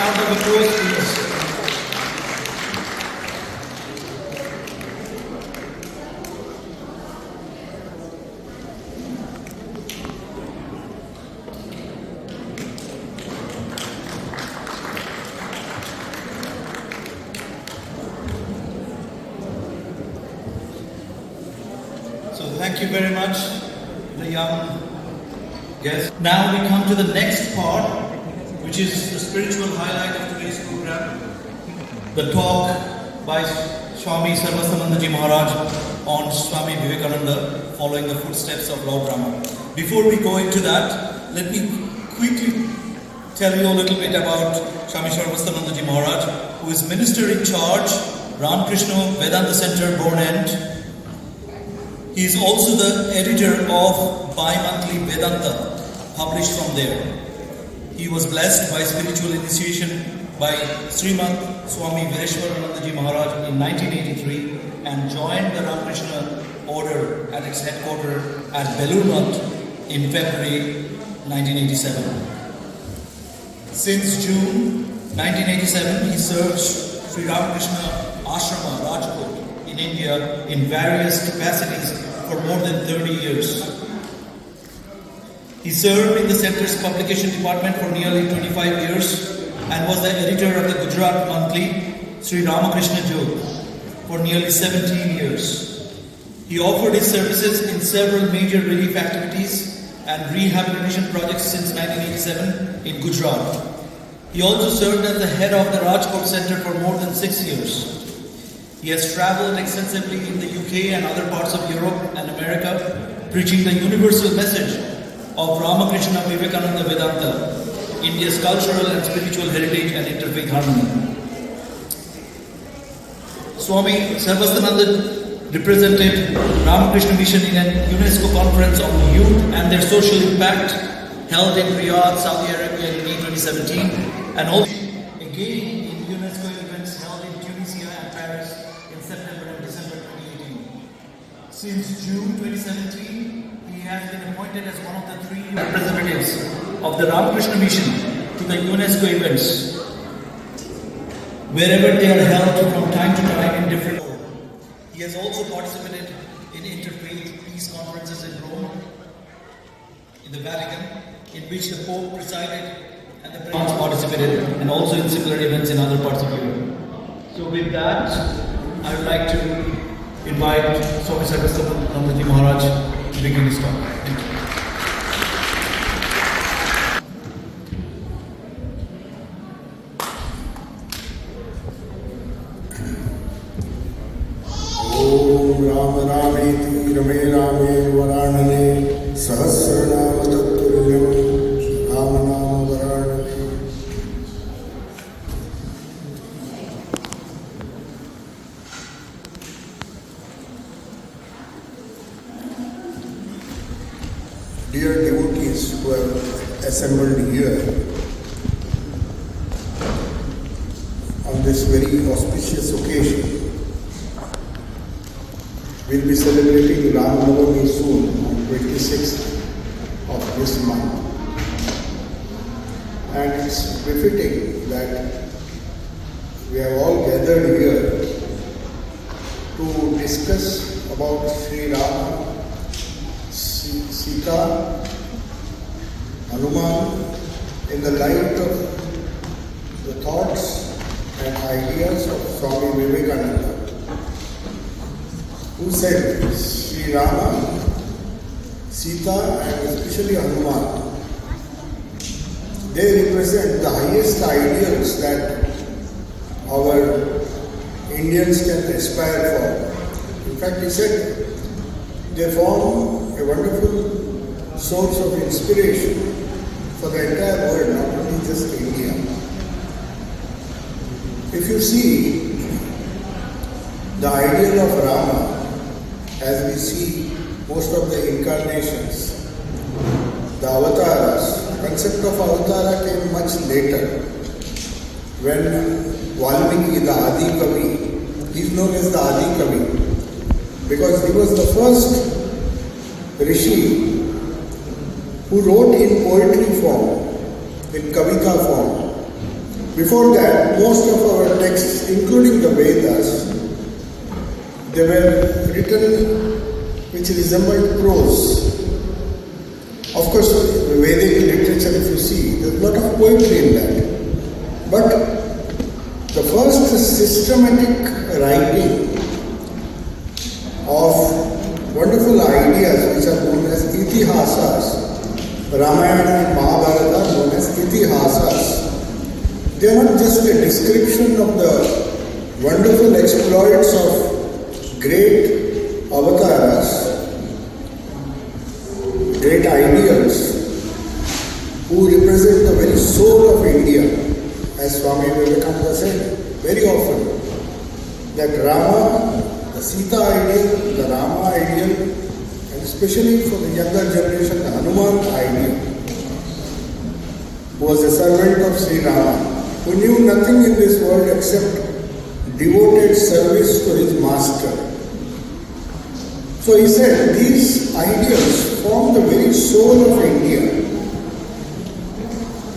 round of applause, please. So thank you very much, the young guests. Now we come to the next part, which is the spiritual highlight of today's program. The talk by Swami Sarvasthananda Maharaj on Swami Vivekananda, following the footsteps of Lord Rama. Before we go into that, let me quickly tell you a little bit about Swami Sarvasthananda Maharaj, who is Minister in Charge, Ramakrishna Vedanta Center, Born End. He is also the editor of bi-monthly Vedanta, published from there. He was blessed by spiritual initiation by Srimad Swami Vivekananda Maharaj in 1983 and joined the Ramakrishna order at its headquarters at Belur Math in February 1987. Since June 1987, he serves Sri Ramakrishna Ashrama, Rajkot, in India in various capacities for more than 30 years. He served in the center's publication department for nearly 25 years and was the editor of the Gujarat monthly Sri Ramakrishna Jyot for nearly 17 years. He offered his services in several major relief activities and rehabilitation projects since 1987 in Gujarat. He also served as the head of the Rajkot Center for more than 6 years. He has travelled extensively in the UK and other parts of Europe and America, preaching the universal message of Ramakrishna Vivekananda Vedanta, India's cultural and spiritual heritage and interfaith harmony. Swami Sarvasthananda represented Ramakrishna Mission in a UNESCO conference on youth and their social impact held in Riyadh, Saudi Arabia in May 2017, and also again in UNESCO events held in Tunisia and Paris in September and December 2018. Since June 2017, he has been appointed as one of the 3 representatives of the Ramakrishna Mission to the UNESCO events, wherever they are held from time to time in different order. He has also participated in interfaith peace conferences in Rome, in the Vatican, in which the Pope presided and the President participated, and also in similar events in other parts of Europe. So with that, I would like to invite Swami Sarvasthananda Maharaj to begin his talk. Thank you. Ram-Navami Rame Rame Varanane Sahasranama Tattvaryam Ram-Nama Varanane. Dear devotees who have assembled here on this very auspicious occasion, we'll be celebrating Ram-Navami soon on 26th of this month. And it's befitting that we have all gathered here to discuss about Sri Rama, Sita, Hanuman in the light of the thoughts and ideas of Swami Vivekananda, who said Sri Rama, Sita and especially Hanuman, they represent the highest ideals that our Indians can aspire for. In fact, he said they form a wonderful source of inspiration for the entire world, not only just India. If you see the ideal of Rama, as we see most of the incarnations, the avatars, the concept of avatara came much later. When Valmiki, the Adi Kavi, he is known as the Adi Kavi because he was the first Rishi who wrote in poetry form, in Kavita form. Before that, most of our texts, including the Vedas, they were written which resembled prose. Of course, Vedic literature, if you see, there's a lot of poetry in that. But the first systematic writing of wonderful ideas which are known as itihasas, Ramayana and Mahabharata are known as itihasas. They are not just a description of the wonderful exploits of great avatars, great ideals, who represent the very soul of India, as Swami Vivekananda said very often, that Rama, the Sita ideal, the Rama ideal, and especially for the younger generation, the Hanuman ideal, who was a servant of Sri Rama, who knew nothing in this world except devoted service to his master. So he said, these ideals form the very soul of India.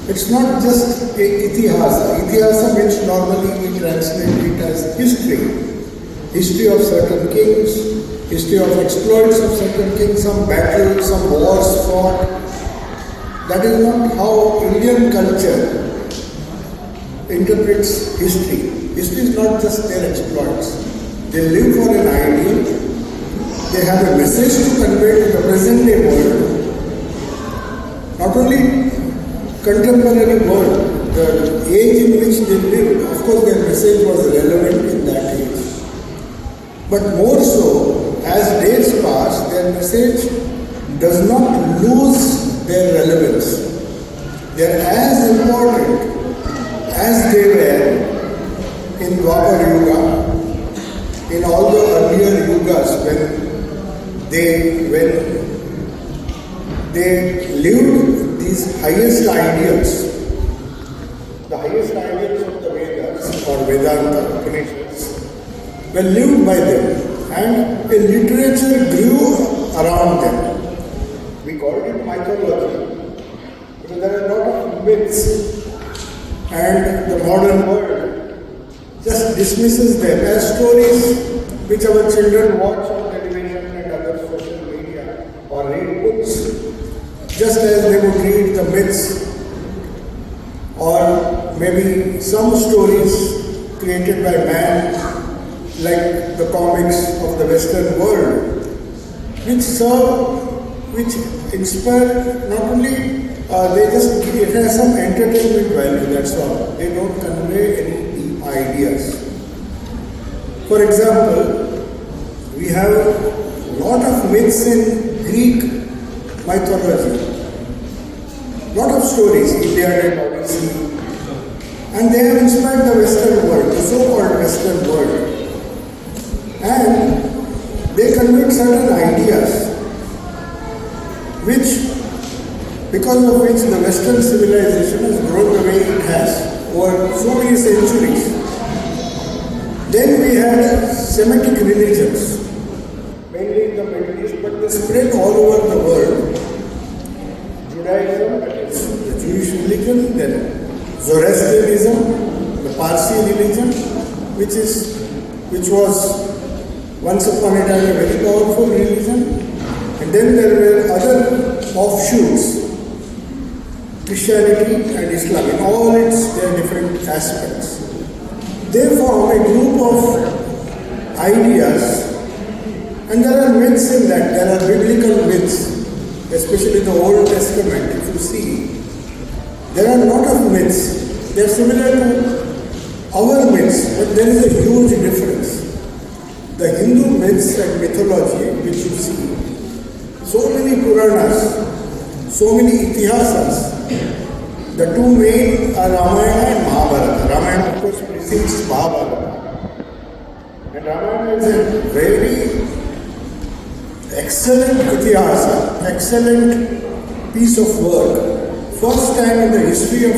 It's not just a itihasa. Itihasa means normally we translate it as history. History of certain kings, history of exploits of certain kings, some battles, some wars fought. That is not how Indian culture interprets history. History is not just their exploits. They live for an ideal. They have a message to convey to the present day world. Not only contemporary world, the age in which they lived, of course their message was relevant in that age. But more so, as days pass, their message does not lose their relevance. They are as important as they were in Dwapar Yuga, in all the earlier yugas when they lived these highest ideals, the highest ideals of the Vedas or Vedanta Upanishads were lived by them, and a literature grew around them. We call it mythology because there are a lot of myths, and the modern world just dismisses them as stories which our children watch on television and other social media or read books, just as they would read the myths or maybe some stories created by man, like the comics of the Western world, which serve, which inspire not only it has some entertainment value, that's all. They don't convey any deep ideas. For example, we have a lot of myths in Greek mythology, lot of stories, Iliad and Odyssey, and they have inspired the Western world, the so-called Western world. And they convey certain ideas because of which the Western civilization has grown the way it has over so many centuries. Then we had Semitic religions, mainly in the Middle East, but they spread all over the world. Judaism, that is the Jewish religion, then Zoroastrianism, the Parsi religion, which was once upon a time a very powerful religion, and then there were other offshoots, Christianity and Islam, in all their different aspects. They form a group of ideas, and there are myths in that. There are biblical myths, especially the Old Testament. If you see, there are a lot of myths. They are similar to our myths, but there is a huge difference. The Hindu myths and mythology, which you see, so many Puranas, so many itihasas. The two main are Ramayana and Mahabharata. Ramayana, of course, precedes Mahabharata. And Ramayana is a very excellent itihasa, excellent piece of work. First time in the history of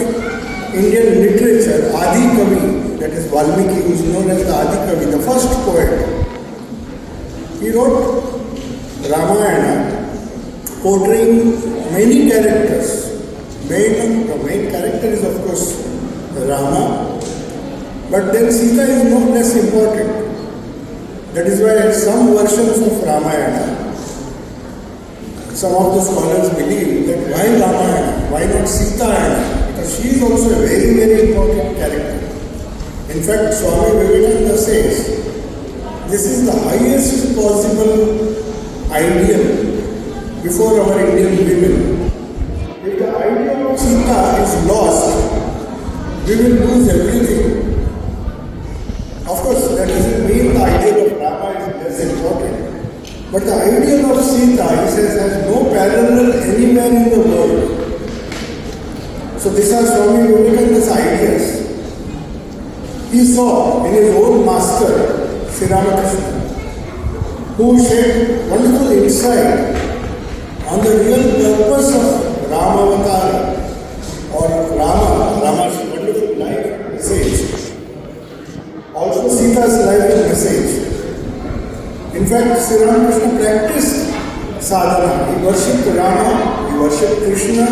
Indian literature, Adi Kavi, that is Valmiki, who is known as the Adi Kavi, the first poet, he wrote Ramayana portraying many characters. The main character is, of course, Rama, but then Sita is no less important. That is why some versions of Ramayana, some of the scholars believe that why Ramayana, why not Sita? Because she is also a very, very important character. In fact, Swami Vivekananda says, this is the highest possible ideal before our Indian women. If the ideal of Sita is lost, we will lose everything. Of course, that doesn't mean the ideal of Rama is less important. But the ideal of Sita, he says, has no parallel anywhere in the world. So these are Swami Vivekananda's ideas. He saw in his own master, Sri Ramakrishna, who shed wonderful insight on the real purpose of Ram-Avatar or Rama's wonderful life message. Also Sita's life and message. In fact, Sri Ramakrishna practiced sadhana. He worshipped Rama, he worshipped Krishna,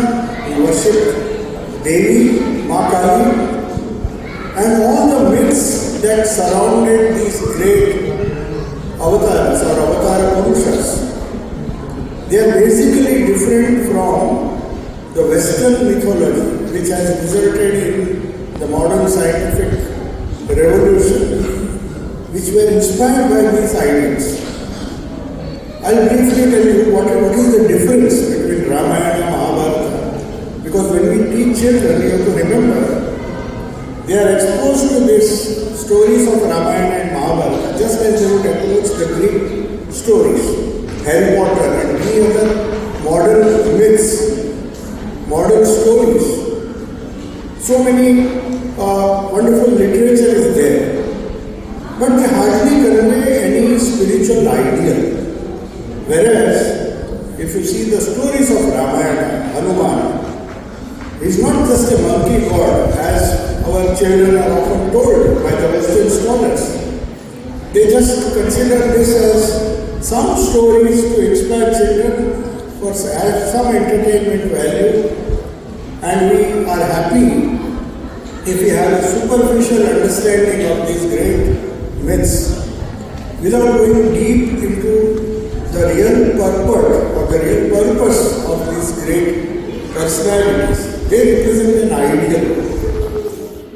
he worshipped Devi, Ma Kali, and all the myths that surrounded these great avatars or avatar purushas. They are basically different from the Western mythology, which has resulted in the modern scientific revolution, which were inspired by these ideas. I'll briefly tell you what is the difference between Ramayana and Mahabharata. Because when we teach children, we have to remember, they are exposed to these stories of Ramayana and Mahabharata just as they would approach the Greek stories, Harry Potter and many other modern myths, modern stories. So many wonderful literature is there, but they hardly convey any spiritual ideal. Whereas, if you see the stories of Ramayana, Hanuman is not just a monkey god as our children are often told by the Western scholars. They just consider this as some stories to inspire children for some entertainment value, and we are happy if we have a superficial understanding of these great myths without going deep into the real purport or the real purpose of these great personalities. They represent an ideal.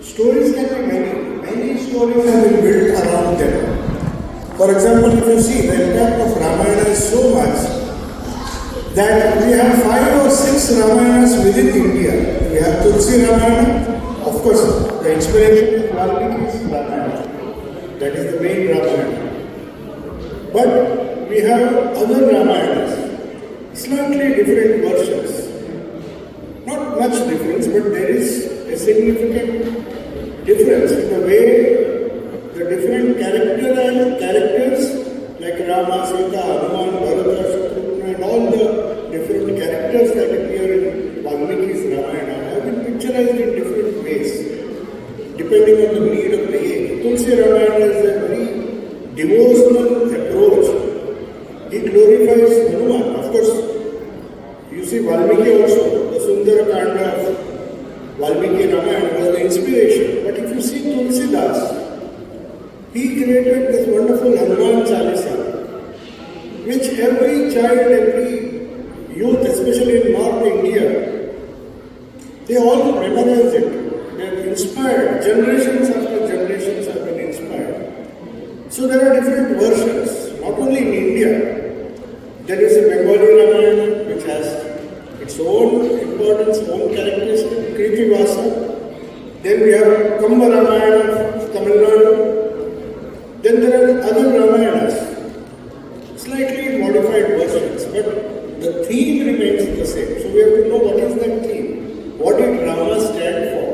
Stories can be many. Many stories have been built around them. For example, if you see, the impact of Ramayana is so much that we have 5 or 6 Ramayanas within India. We have Tulsi Ramayana. Of course, the inspiration is Valmiki's Ramayana. That is the main Ramayana. But we have other Ramayanas, slightly different versions. Not much difference, but there is a significant difference in the way the different characters like Rama, Sita, Hanuman, Bharata, Shatrughna, and all the different characters that appear in Valmiki's Ramayana have been picturized in different ways, depending on the need of the age. Tulsi Ramayana is a very devotional approach. It glorifies Hanuman. Of course, you see Valmiki also, the Sundara Kanda of Valmiki Ramayana was the inspiration. But if you see Tulsidas, he created this wonderful Hanuman Chalisa, which every child, every youth, especially in North India, they all memorize it. They are inspired. Generations after generations have been inspired. So there are different versions, not only in India. There is a Bengali Ramayana which has its own importance, own characteristic, Kriti Vasa. Then we have Kamba Ramayana of Tamil Nadu. Then there are other Ramayanas, slightly modified versions, but the theme remains the same. So we have to know what is that theme. What did Rama stand for?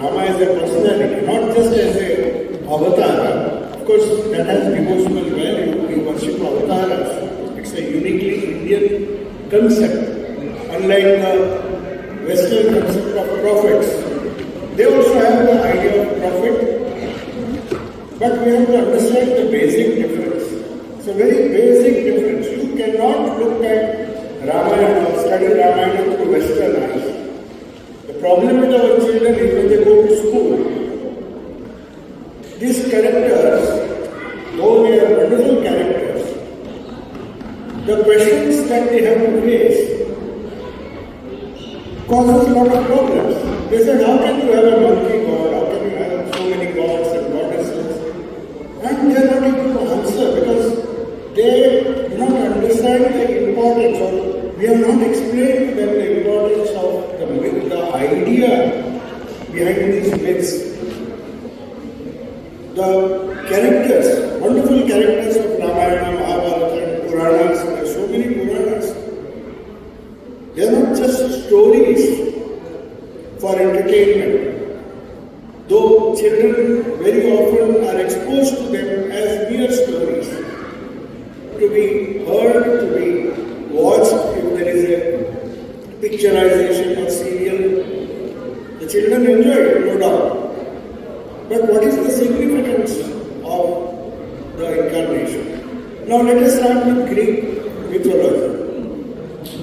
Rama is a personality, not just as a avatar. Of course, that has devotional value. We worship avatars. It's a uniquely Indian concept. Unlike the Western concept of prophets, they also have the idea of prophet. But we have to understand the basic difference. It's a very basic difference. You cannot look at Ramayana or study Ramayana through Western eyes. The problem with our children is when they go myths that they have to face causes a lot of problems. They said, how can you have a monkey god? How can you have so many gods and goddesses? And they are not able to answer because they do not understand the importance, or we have not explained to them the importance of the myth, the idea behind these myths. The characters, wonderful characters of Ramayana, Mahabharata and Puranas, there are so many Puranas. They are not just stories for entertainment, though children very often are exposed to them as mere stories, to be heard, to be watched if there is a picturization or serial. The children enjoy it, no doubt. But what is the significance of the incarnation? Now let us start with Greek mythology.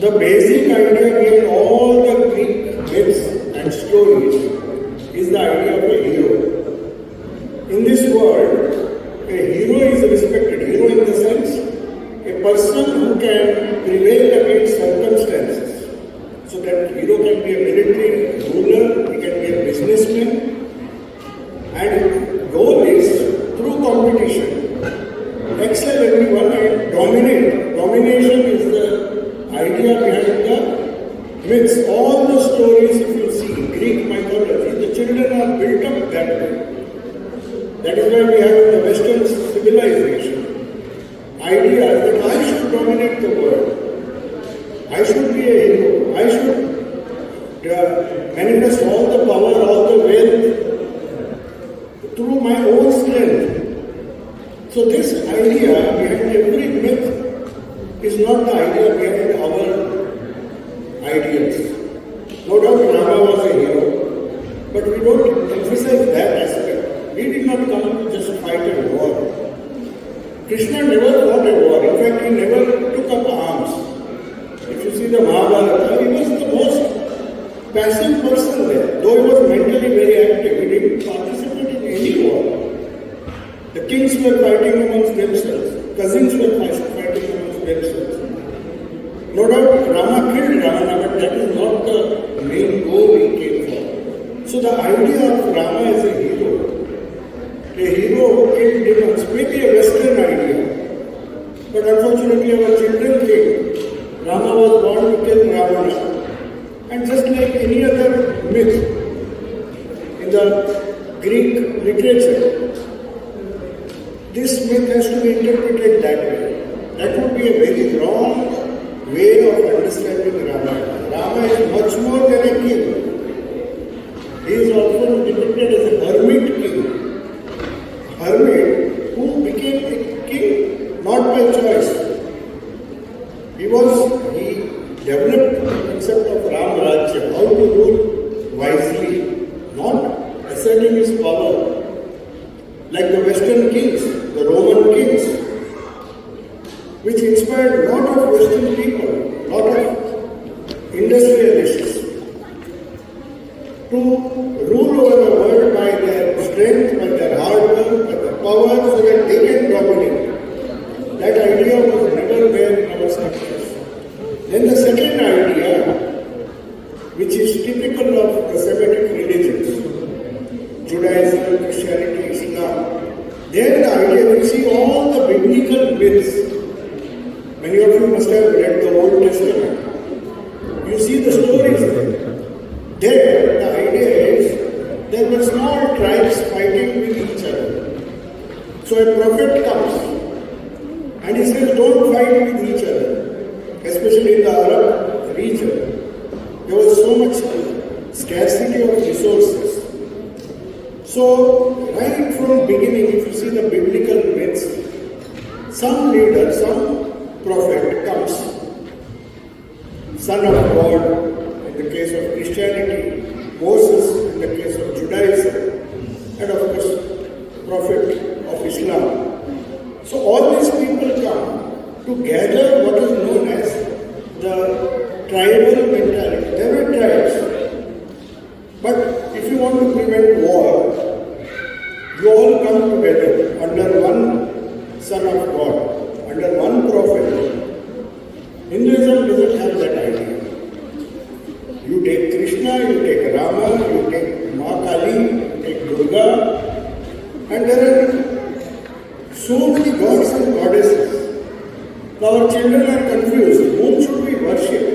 The basic idea behind all the Greek myths and stories is the idea of a hero. In this world, a hero is respected. Hero in the sense, a person who can prevail against circumstances. So that hero can be a military ruler, he can be a businessman, and the goal is through competition, excel everyone and dominate. Domination is the idea behind the myths. All the stories, if you see Greek mythology, the children are built up that way. That is why we have in the Western civilization idea that I should dominate the world. I should be a hero. I should manifest all the power, all the wealth through my own strength. So this idea behind every myth is not the idea behind our ideals. No doubt Rama was a hero, but we don't emphasize that aspect. He did not come to just fight a war. Krishna never fought a war. In fact, he never took up arms. If you see the Mahabharata, he was the most passive person there. Though he was mentally very active, he didn't participate in any war. The kings were fighting amongst themselves. Cousins were fighting amongst themselves. No doubt Rama killed Ravana, but that is not the main goal he came for. So the idea of Rama as a hero who killed demons, may be a Western idea. But unfortunately our children think Rama was born to kill Ravana. And just like any other myth in the Greek literature, this myth has to be interpreted that way. That would be a very wrong way of understanding Rama. Rama is much more than a king. He is often depicted as a hermit king. Hermit who became a king not by choice. He developed the concept of Ram Rajya, how to rule wisely, not asserting his power. Like the Western kings, the Roman kings, which inspired a lot of Western people, a lot of industrialists to rule over the world by their strength, by their hard work, by their power, so that they can dominate. That idea was never there in our scriptures. Then the second idea, which is typical of the Semitic religions, Judaism, Christianity, Islam, there the idea, we see all the biblical myths. Many of you must have read the Old Testament. You see the stories there. There, the idea is, there were small tribes fighting with each other. So a prophet comes and he says, don't fight with each other. Especially in the Arab region, there was so much scarcity of resources. So, right from beginning, if you see the biblical myths, some leader, some prophet comes, son of God in the case of Christianity, Moses in the case of Judaism, and of course, prophet of Islam. So all these people come to gather what is known as the tribal mentality. There were tribes. But if you want to prevent war, you all come together under one Son of God, under one prophet. Hindu Hinduism doesn't have that idea. You take Krishna, you take Rama, you take Ma Kali, you take Durga, and there are so many gods and goddesses. Our children are confused. Whom should we worship?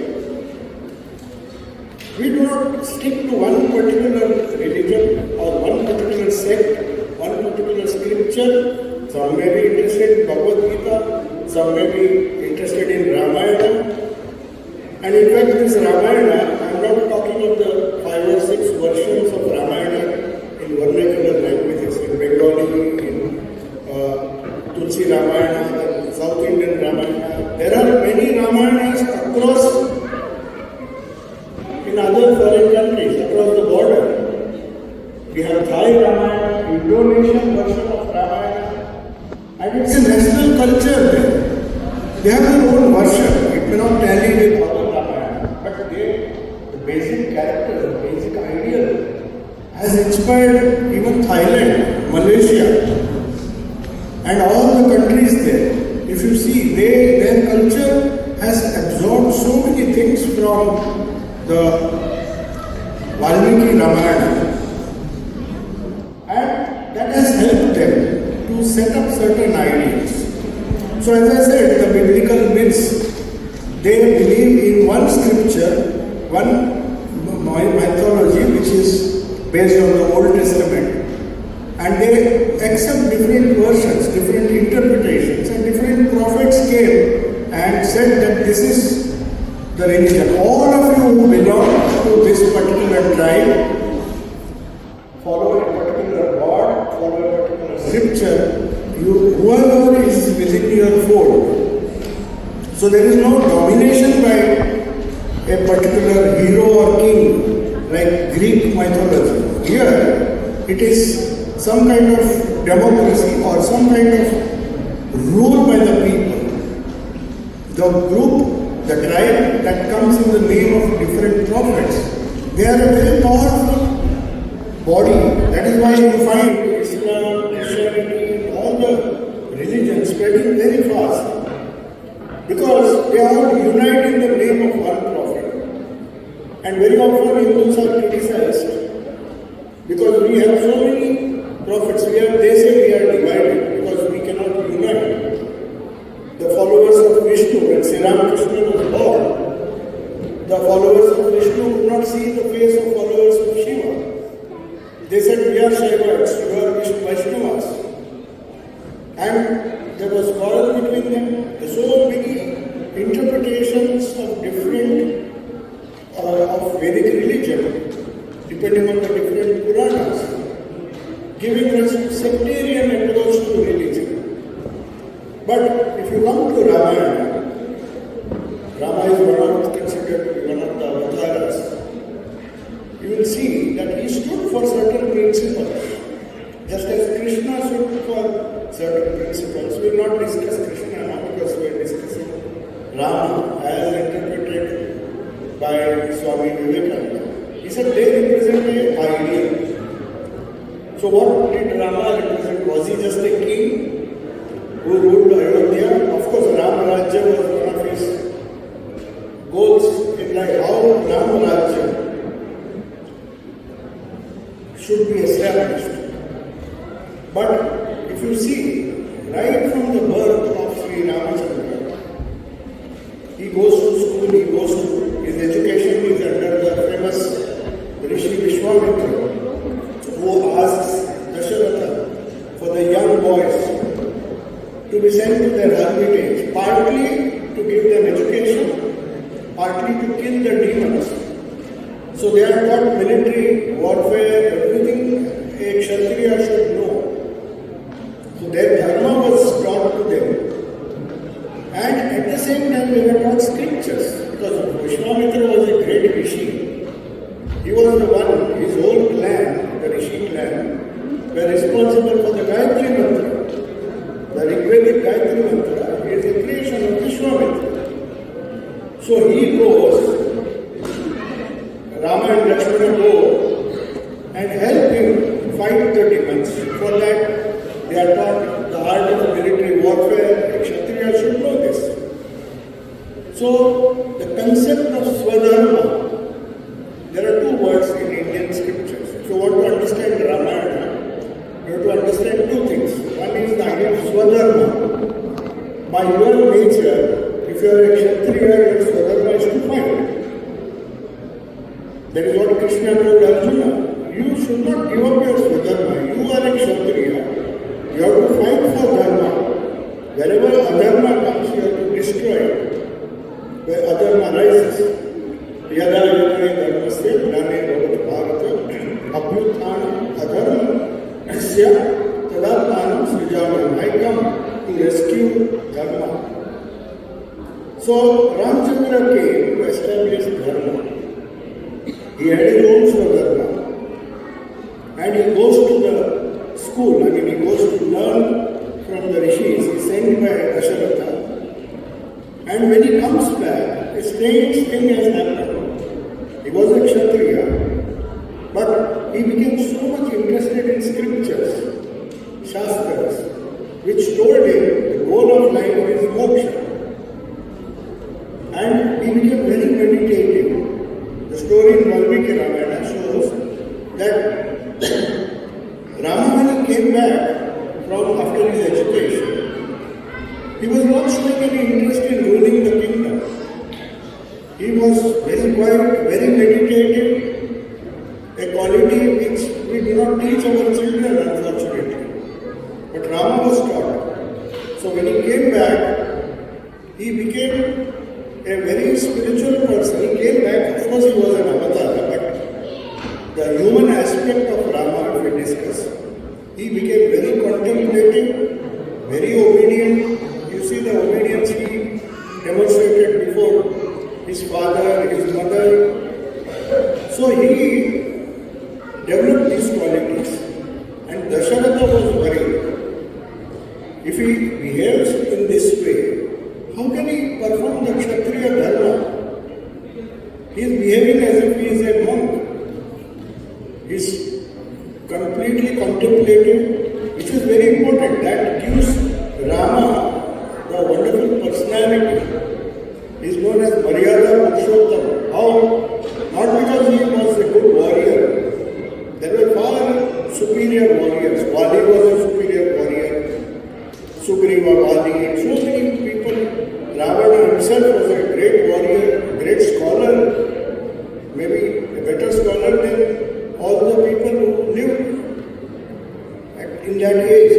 We do not stick to one particular religion or one particular sect, one particular scripture. Some may be interested in Bhagavad Gita, some may be interested in Ramayana. And in fact, this Ramayana, I am not talking of the 5 or 6 versions of Ramayana in vernacular languages, in Bengali, in Tulsi Ramayana, in South Indian Ramayana. There are many Ramayanas across in other foreign countries, across the border. We have Thai Ramayana, Indonesian version of Ramayana, and it's a national culture there. They have their own version. It may not tally with our Ramayana, but the basic character, the basic ideal has inspired even Thailand, Malaysia, and all the countries there. If you see, their culture has absorbed so many things from the Valmiki Ramayana, and that has helped them to set up certain ideals. So as I said, the biblical myths, they believe in one scripture, one mythology which is based on the Old Testament, and they accept different versions, different interpretations, and different prophets came and said that this is the religion. All of you who belong to this particular tribe follow a particular god, follow a particular scripture. Whoever is within your fold. So there is no domination by a particular hero or king like Greek mythology. Here it is some kind of democracy or some kind of rule by the people. The group, the tribe that comes in the name of different prophets, they are a very powerful body. That is why you find Islam, Christianity, all the religions spreading very fast. Because they all unite in the name of one prophet. And very often Hindus are criticized because we have so many prophets. They say we are divided because we cannot unite. The followers of Vishnu, when Sri Ramakrishna was born, the followers of Vishnu could not see the face of followers of Shiva. They said, we are Shaivites, you are Vaishnavas. And there was quarrel between them. So many interpretations of different, of Vedic religion, depending on the different Puranas, giving us sectarian approach to religion. But if you come to Ramayana, Rama is considered to be one of the avatars. You will see that he stood for certain principles. Just as Krishna stood for certain principles. We will not discuss Krishna now because we are discussing Rama as interpreted by Swami Vivekananda. He said they represent an ideal. So what did Rama represent? Was he just a king who ruled Ayodhya? Of course, Ram Rajya was one of his goals in life. How Ram Rajya should be established. But if you see, right from the birth of Sri Ramachandra, he goes to school, he goes to his education is under the famous Rishi Vishwamitra, who asks Dasharatha for the young boys to be sent to their hermitage, partly to give them education, partly to kill the demons. So they are taught military, warfare, everything a Kshatriya should know. So their dharma was taught to them. And at the same time they were taught scriptures. Because Vishwamitra was a great rishi. He was the one, his whole clan, the rishi clan, were responsible for the Gayatri Mantra. The Rigvedic Gayatri Mantra is the creation of Vishwamitra. So he goes, Rama and Lakshmana go and help him fight the demons. For that, they are taught the art of military warfare. A Kshatriya should know this. So, the concept of Swadharma, there are two words in Indian scriptures. If you want to understand Ramayana, you have to understand two things. One is the idea of Swadharma. By your nature, if you are a Kshatriya, your Swadharma is to fight. That is what Krishna told Arjuna. You should not give up your Swadharma. You are a Kshatriya. You have to fight for Dharma. Wherever Adharma comes, you have to destroy it. Where Adharma rises, Yada Yada Dharmasya Dhyane Bhavat Bharata Abhyutthana Adharma Asya Tadatmanam Srijamam. I come to rescue Dharma. So Ramchandra came to establish Dharma. He had his own Swadharma. And he goes to the school, he goes to learn from the rishis. He's sent by Dasharatha. And when he comes back, a strange thing has happened. He was a Kshatriya, but he became so much interested in scriptures, Shastras, which told him the goal of life is moksha. And he became very meditative. The story in Valmiki Ramayana shows that Rama, when he came back from after his education, he was not showing any interest in ruling the kingdom. He was very quiet, very meditative, a quality which we do not teach our children, unfortunately. But Rama was taught. So when he came back, he became a very spiritual person. He came back, of course he was an avatar, but the human aspect of Rama, if we discuss, he became very contemplative, very obedient. You see the obedience he demonstrated before his father, his mother. So he developed these qualities. And Dasharatha was worried. If he behaves in this way, how can he perform the Kshatriya Dharma? He is behaving as if he is a monk. He is completely contemplative, which is very important. That gives Rama the wonderful personality. He is known as Maryada Purushottam. How? Not because he was a good warrior. There were far superior warriors. Vali was a superior warrior. Sugriva, Vali, and so many people. Ravana himself was a great warrior, a great scholar, maybe a better scholar than all the people who lived in that age.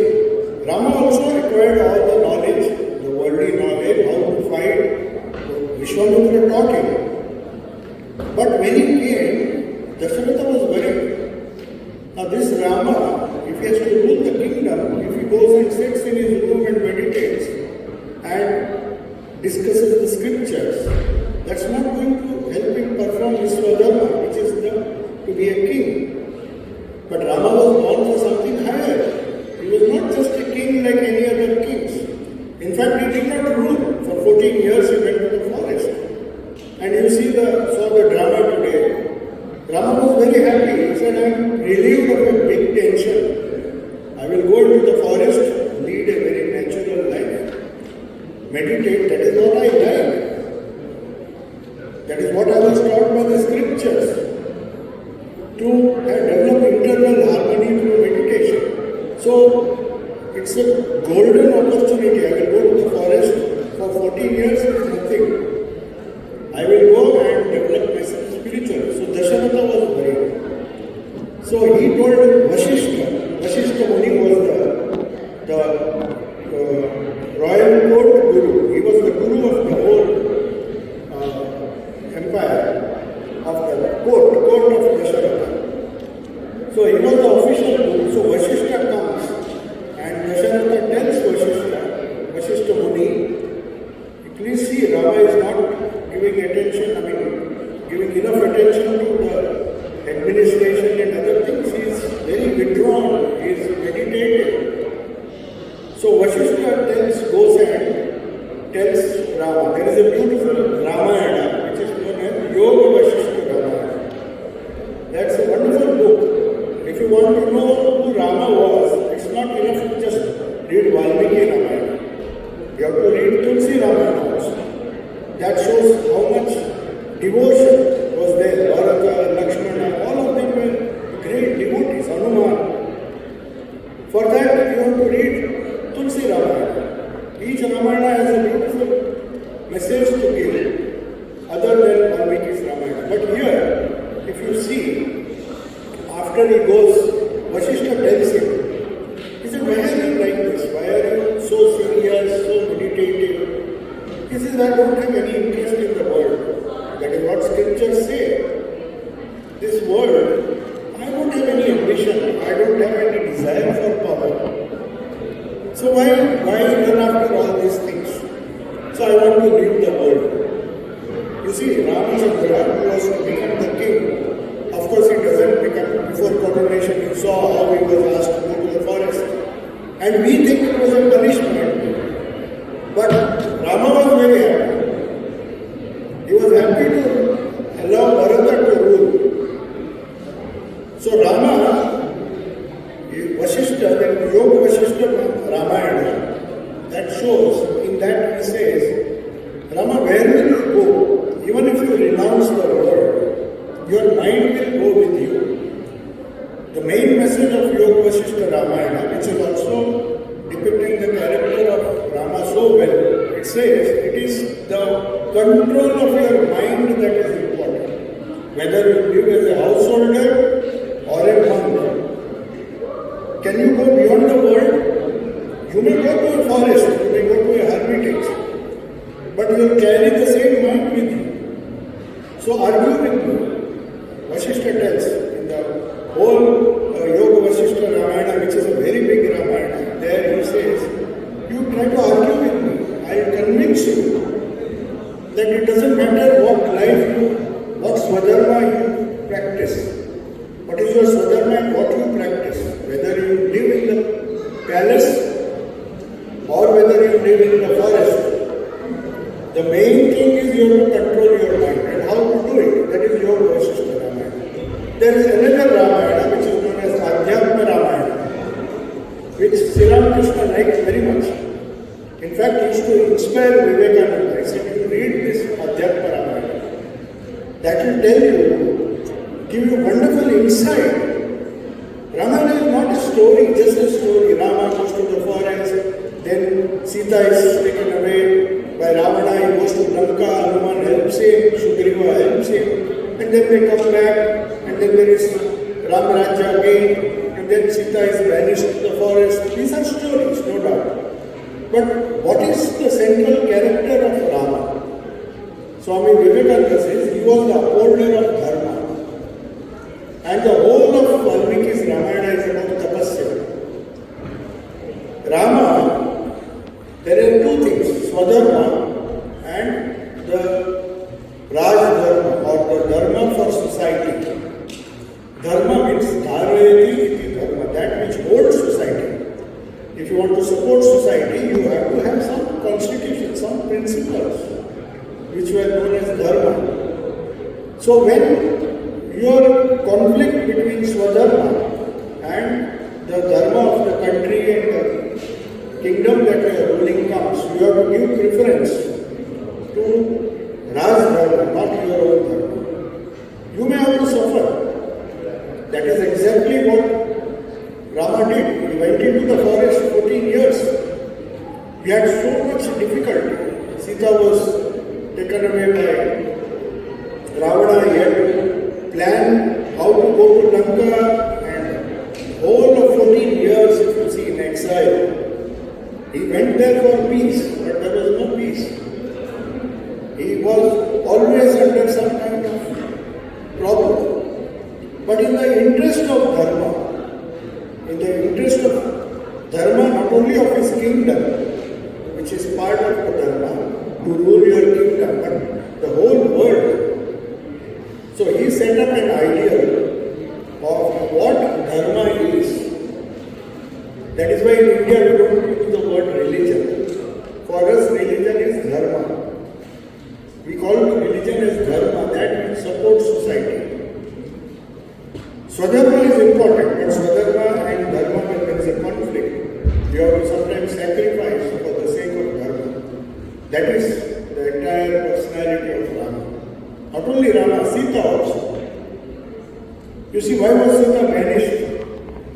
Rama also acquired all the knowledge, the worldly knowledge, how to fight. Vishwamitra taught him. But when he came, Dasharatha was worried. Now this Rama, if he has to rule the kingdom, if he goes and sits in his room and meditates and discusses the scriptures, that's not going to help him perform his Swadharma, which is to be a king. But Rama was born for something higher. He was not just a king like any other kings. In fact, he did not rule. For 14 years he went to the forest. And you saw the drama today. Rama was very happy. He said, I am relieved of a big tension. I will go into the forest, lead a very natural life, meditate. That is what I like. That is what I was taught by the scriptures. To develop internal harmony through meditation. So, it's a golden opportunity. I will go to the forest for 14 years with nothing. I will go and develop myself spiritually. So, Dasharatha was worried. So, he told Vasishtha. Vasishtha Muni was the royal court guru. He was the guru of the whole empire, of the court of Dasharatha. So he was the official guru. So Vasishtha comes and Dasharatha tells Vasishtha Muni, please see, Rama is not giving attention, giving enough attention to the administration and other things. He is very withdrawn, he is meditative. So Vasishtha goes and tells Rama. There is a beautiful Ramayana which is known as Yoga Vasishtha Ramayana. That's a wonderful book. If you want to know who Rama was, it's not enough to just read Valmiki Ramayana. You have to read Tulsi Ramayana also. That shows how much devotion was there. Bharata, Lakshmana, all of them were great devotees. Hanuman. For that, you have to read Tulsi Ramayana. Each Ramayana has a beautiful message to give, other than Valmiki's Ramayana. But here, if you see, after he goes, Vasishtha tells him, he said, why are you like this? Why are you so serious, so meditative? He says, I don't have any interest in the world. That is what scriptures say. This world, I don't have any ambition. I don't have any desire for power. So why run after all these things? So I want to leave the world. You see, Ramachandra, who was to become the king, of course he doesn't become, before coronation you saw how he was asked to go to the forest. And we think it was a punishment. But Rama was very happy. He was happy to allow Bharata to rule. So Rama, Vasishtha, when Yoga Vasishtha Ramayana, that shows, in that he says, Rama, where will you go? Even if you renounce the world, your mind will go with you. The main message of Yoga Vasishtha Ramayana, which is also depicting the character of Rama so well, it says it is the control of your mind that is important. Whether you live as a householder or a monk. Can you go beyond the world? You may go to a forest, you may go to a hermitage, but you will carry the same mind with you. So argue with me. Vasishtha tells in the whole Yoga Vasishtha Ramayana, which is a very big Ramayana, there he says, you try to argue with me, I will convince you that it doesn't matter what swadharma you practice. What is your swadharma and what you practice? Whether you live in the palace or whether you live in the forest. The main thing is you have to control your mind. And how to do it? That is your Vasishtha Ramayana. There is another Ramayana which is known as Adhyatma Ramayana, which Sri Ramakrishna liked very much. In fact, he used to inspire Vivekananda. He said, you read this Adhyatma Ramayana. That will tell you, give you wonderful insight. Ramayana is not a story, just a story. Rama goes to the forest, then Sita is taken away by Ravana, he goes to Lanka, Hanuman helps him, Sugriva helps him, and then they come back, and then there is Ram Rajya again, and then Sita is banished to the forest. These are stories, no doubt. But what is the central character of Rama? Swami Vivekananda says he was the upholder of Dharma. And the whole of Valmiki's Ramayana is about tapasya. Rama, there are two things, Swadharma and the Raj Dharma or the Dharma for society. Dharma means dharayati iti dharma, that which holds society. If you want to support society, you have to have some constitution, some principles, which were known as dharma. So when your conflict between Swadharma and the Dharma of the country and the kingdom that you are ruling comes, you have to give preference to Raj Dharma, not your own Dharma. You may have to suffer. That is exactly what Rama did. He went into the forest 14 years. He had so much difficulty. Sita was taken away by Ravana. He had to plan how to go to Lanka, and whole of 14 years, if you see, in exile. He went there for peace, but there was no peace. He was always under some kind of problem. But in the interest of Dharma, not only of his kingdom, which is part of the Dharma, to rule your kingdom, but the whole world. So he set up an ideal of what Dharma is. That is why in India we don't use the word religion. For us, religion is Dharma. We call religion as Dharma, that which supports society. Swadharma is important, but Swadharma and Dharma, when there is a conflict, you have to sometimes sacrifice for the sake of Dharma. That is the entire personality of Rama. Not only Rama, Sita also. You see, why was Sita banished?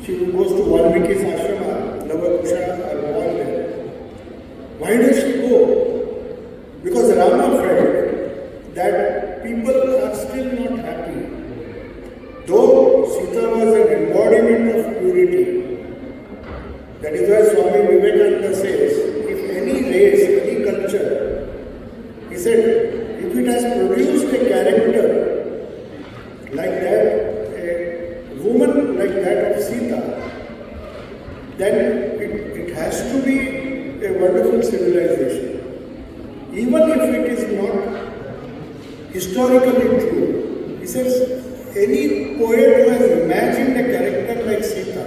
She goes to Valmiki's ashrama, Navakusha are born there. Why does she go? Because Rama felt that people are still not happy. Though Sita was an embodiment of purity, that is why Swami Vivekananda says, if any race, any culture, he said, if it has produced a character like that, a woman like that of Sita, then it has to be a wonderful civilization. Even if it is not historically true. He says, any poet who has imagined a character like Sita,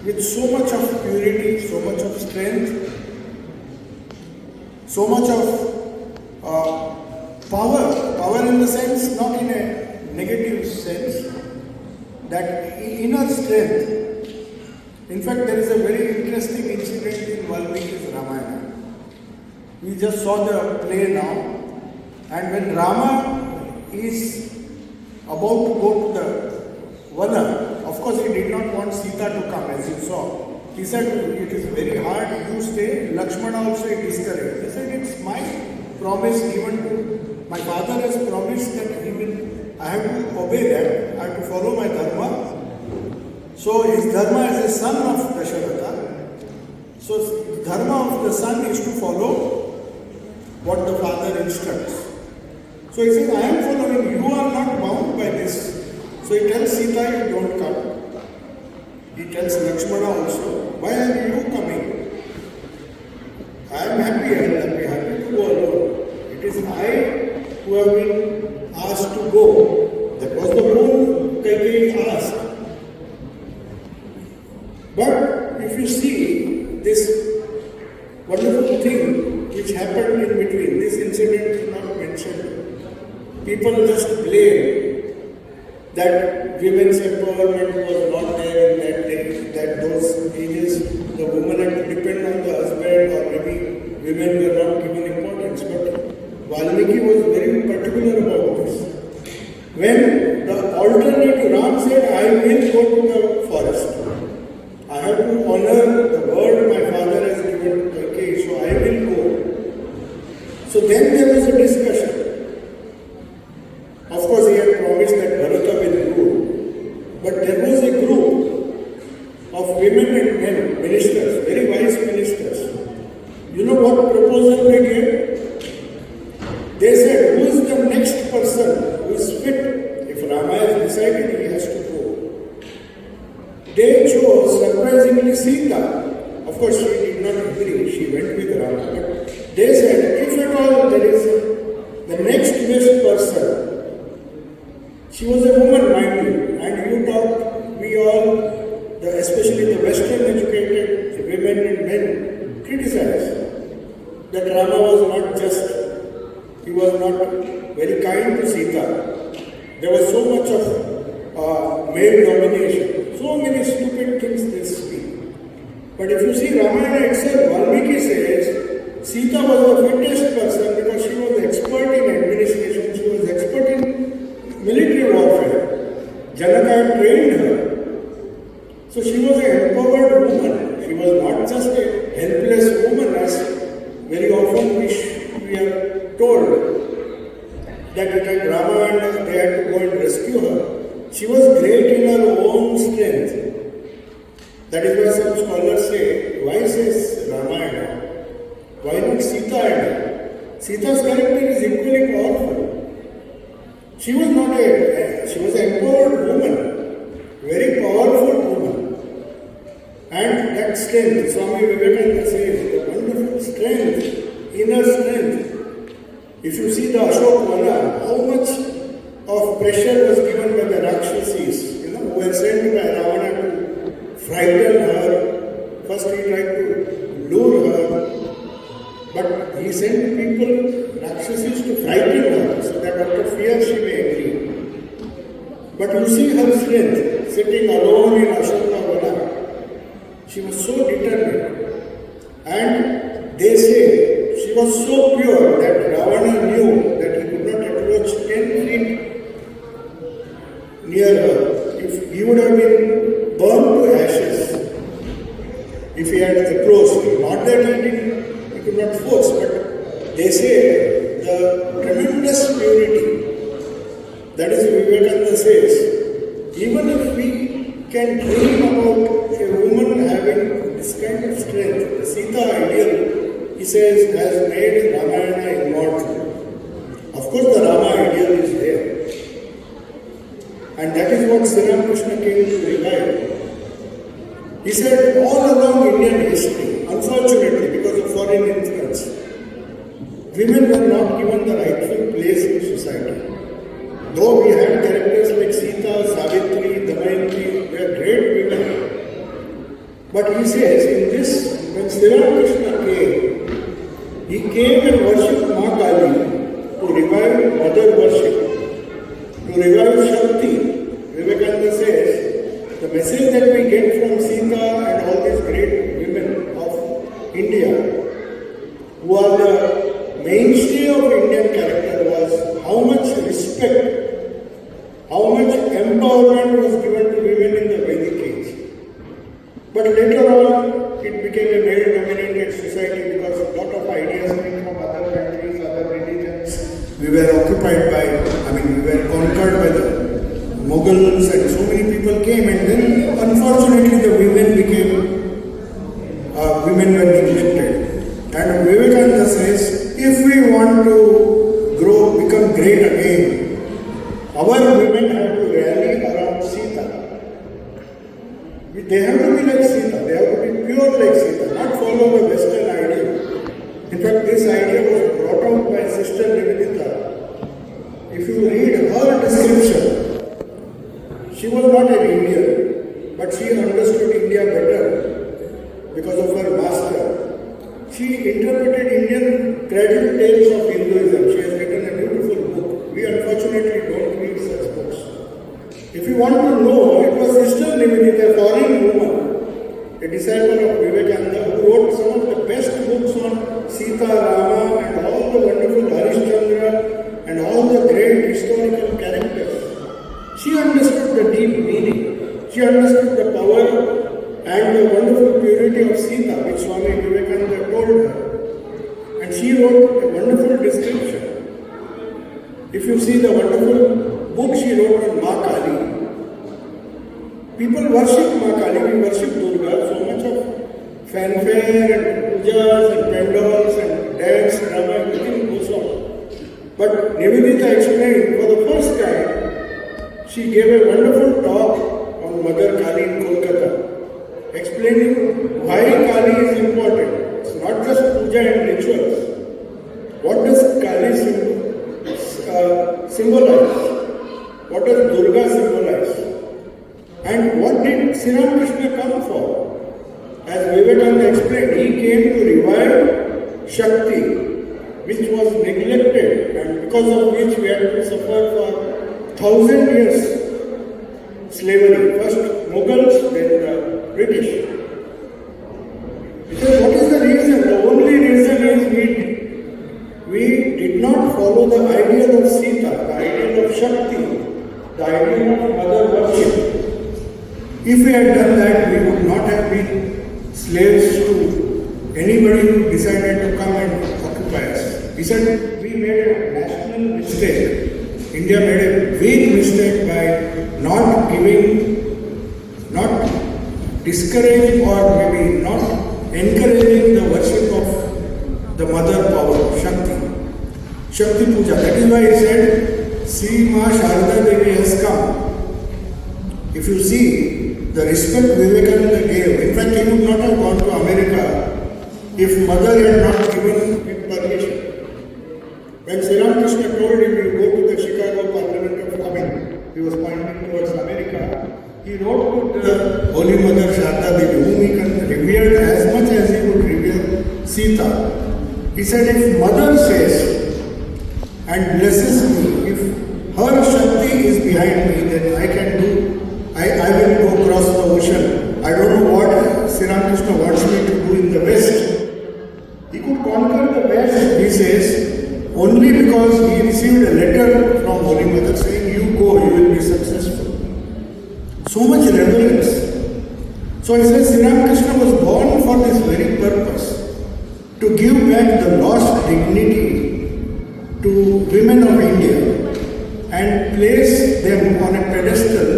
with so much of purity, so much of strength, so much of power in the sense, not in a negative sense, that inner strength. In fact, there is a very interesting incident in Valmiki's Ramayana. We just saw the play now, and when Rama is about to go to the Vana, of course he did not want Sita to come, as you saw. He said, it is very hard, you stay. Lakshmana also discouraged. He said, it's my promise given to, my father has promised that I have to obey that, I have to follow my dharma. So his dharma as a son of Dasharatha. So the dharma of the son is to follow what the father instructs. So he says, I am following, you are not bound by this. So he tells Sita, you don't come. He tells Lakshmana also, why are you coming? I am happy, I will be happy to go alone. It is I who have been asked to go. That was the boon Kaikeyi asked. But if you see this wonderful thing which happened in between, this incident is not mentioned. People just blame that women's empowerment was not there in that day, that those ages the woman had to depend on the husband, or maybe women were not given importance. But Valmiki was very particular about this. When the alternate Ram said, I will go to the forest. I have to honor the word my father has given to Kaikeyi, so I will go. So then there was a discussion. Of course, he had promised that Bharata will rule. But there was a group of women and men, ministers, very wise ministers. You know what proposal they gave? They said, who is the next person who is fit? If Rama has decided, he has to go. They chose, surprisingly, Sita. Of course, she did not agree. She went with Rama. But they said, if at all there is the next best person, she was a woman, mind you, and you thought we all, especially the Western educated women and men, criticized that Rama was not just, he was not very kind to Sita. There was so much of male domination, so many stupid things they speak. But if you see Ramayana itself, Valmiki says Sita was the fittest person because she was expert in administration, she was expert in military warfare. Janaka had trained her. So she was an empowered woman. She was not just a helpless woman, as very often we are told that it had Rama and they had to go and rescue her. She was great in her own strength. That is why some scholars say, why says Ramayana? Why not Sita? Sita's character is equally powerful. She was not she was an empowered woman, very powerful woman. And that strength, Swami Vivekananda says, the wonderful strength, inner strength. If you see the Ashok how much of pressure was given by the Rakshasis, who were sent by Ravana to frighten her. First he tried to lure her, but he sent people, Rakshasis, to frighten her, so that out of fear she may agree. But you see her strength, sitting alone in Ashoka. She was so determined. And they say she was so pure that Ravana knew that he could not approach 10 near her, if he would have been burned to ashes, if he had approached, not that he could not force, but they say the tremendous purity, that is Vivekananda says, even if we can dream about a woman having this kind of strength, the Sita ideal, he says, has made Ramayana immortal. Of course the Rama ideal is there. And that is what Sri Ramakrishna came to revive. He said all along Indian history, unfortunately because of foreign influence, women were not given the rightful place in society. Though we had characters like Sita, Savitri, Damayanti, they are great women. But he says in this, when Sri Ramakrishna came, he came and worshipped Ma Kali to revive mother worship, to revive Shakti. Vivekananda says, the message that we get from Sita and all these great women of India, who are the mainstay of Indian character, was how much respect, how much empowerment was given to women in the Vedic age. But later on, it became a male-dominated society because a lot of ideas came from other countries, other religions. We were occupied by, we were conquered by the Mughals, and so many people came, and then unfortunately the women were neglected. And Vivekananda says, if we want to grow, become great again, our women have to rally around Sita. They have to be like Sita, they have to be pure like Sita, not follow the Western ideal. In fact, this idea was brought out by Sister Nivedita. If you read her description, she was not an Indian, but she understood India better because of her master. She interpreted Indian cradle tales of Hinduism. She has written a beautiful book. We unfortunately don't read such books. If you want to know, it was Sister Nivedita, a foreign woman, a disciple of Vivekananda, who wrote some of the best books on Sita, Rama, and all the wonderful Harishchandra, and all the great historical characters. She understood the deep meaning. She understood the power and the wonderful purity of Sita, which Swami Vivekananda told her. And she wrote a wonderful description. If you see the wonderful book she wrote on Ma Kali, people worship Ma Kali, we worship Durga, so much of fanfare and pujas and pandals and dance, drama, everything goes on. But Nivedita explained for the first time, she gave a wonderful talk on Mother Kali in Kolkata, explaining why Kali is important. It's not just puja and rituals. What does Kali symbolize? What does Durga symbolize? And what did Sri Ramakrishna come for? As Vivekananda explained, he came to revive Shakti, which was neglected and because of which we had to suffer for 1,000 years slavery. First Mughals, then the British. Because what is the reason? The only reason is we did not follow the ideal of Sita, the ideal of Shakti, the ideal of mother worship. If we had done that, we would not have been slaves to anybody who decided to come and occupy us. He said we made a national mistake. India made a big mistake by not discouraging or maybe not encouraging the worship of the mother power, Shakti Puja. That is why he said, see Ma Sharda Devi has come. If you see the respect Vivekananda gave, in fact he would not have gone to America if mother had not given him permission. When Sri Ramakrishna told him to go to the Chicago Parliament of Coming, he was pointing towards America, he wrote to the Holy Mother Sharda Devi, whom he revered as much as he would revere Sita. He said, if mother says and blesses me, if her Shakti is behind me, then I will go across the ocean. I don't know what Sri Ramakrishna wants me to do in the West. He could conquer the West, he says, only because he received a letter from Holy Mother saying, you go, you will be successful. reverence. So he says Sri Ramakrishna was born for this very purpose, to give back the lost dignity to women of India and place them on a pedestal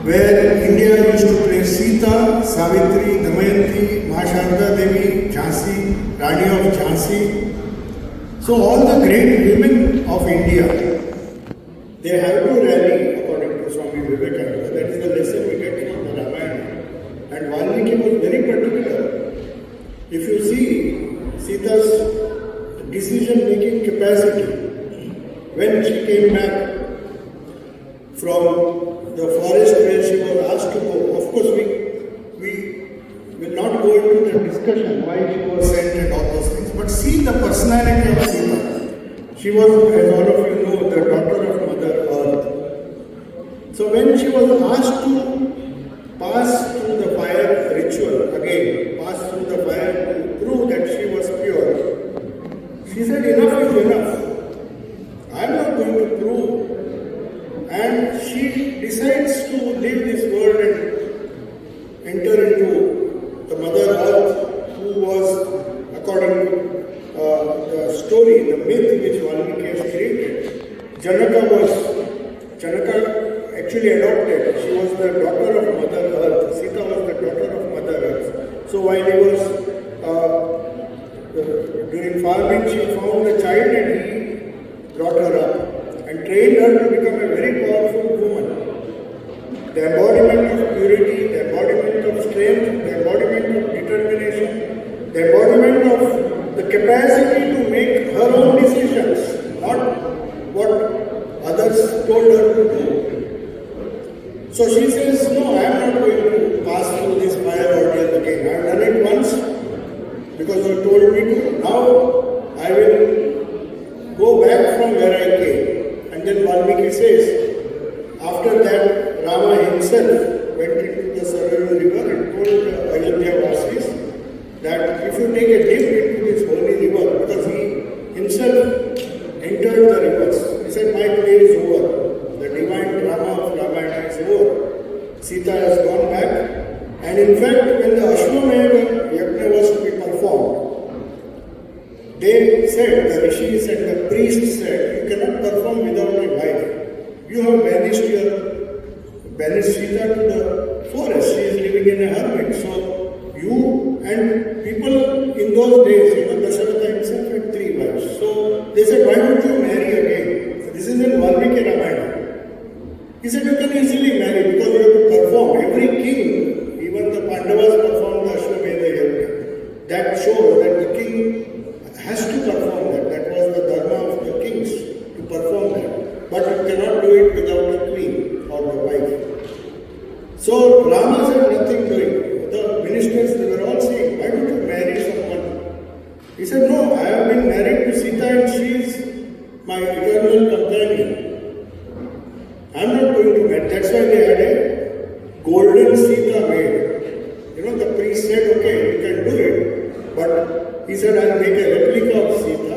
where India used to place Sita, Savitri, Damayanti, Mahasharda Devi, Jhansi, Rani of Jhansi. So all the great women of India, they have to rally according to Swami Vivekananda. That is the lesson we get from the Ramayana. And Valmiki was very particular. If you see Sita's decision-making capacity, when she came back from the forest where she was asked to go, of course we will not go into the discussion why she was sent and all those things, but see the personality of Sita. She was, as all of you know, the daughter of Mother Earth. So when she was asked to pass through the fire ritual, again, pass through the fire to prove that she was pure, she said, enough is enough. I am not going to prove. And she decides to leave this world and enter into the Mother Earth, who was, according to the story, the myth which Valmiki has created. Janaka actually adopted. She was the daughter of Mother Earth. Sita was the daughter of Mother Earth. So while he was during farming, she found a child and he brought her up and trained her to become a very powerful woman. The embodiment of purity, the embodiment of strength, the embodiment of determination, the embodiment of the capacity to make her own decisions, not what others told her to do. So she says, no, I am not going to pass through this fire ordeal again. I have done it once because you told me to. Now I will go back from where I came. And then Valmiki says, after that, Rama himself went into the Sarvasthi river and told the Ayodhya Vasis that if you take a dip into this holy river, because he himself entered the rivers, he said, my play is over. The divine drama of Ramayana is over. Sita has gone back. And in fact, when the Ashwamedha Yajna was to be performed, they said, the rishis and the priests said, you cannot perform without my wife. You have banished Sita to the forest. She is living in a hermit. So you and people in those days, Dasharatha himself had 3 wives. So they said, why don't you marry again? So this is in Valmiki Ramayana. He said, you can easily marry because you have to perform. Every king, even the Pandavas performed the Ashwamedha Yajna. That shows that the king has to perform that. That was the dharma of the kings, to perform that. But you cannot do it without the queen or the wife. So Rama said nothing doing. The ministers, they were all saying, why don't you marry someone? He said, no, I have been married to Sita and she is my eternal companion. I am not going to marry. That's why they had a golden Sita made. The priest said, okay, you can do it. But he said, I'll make a replica of Sita.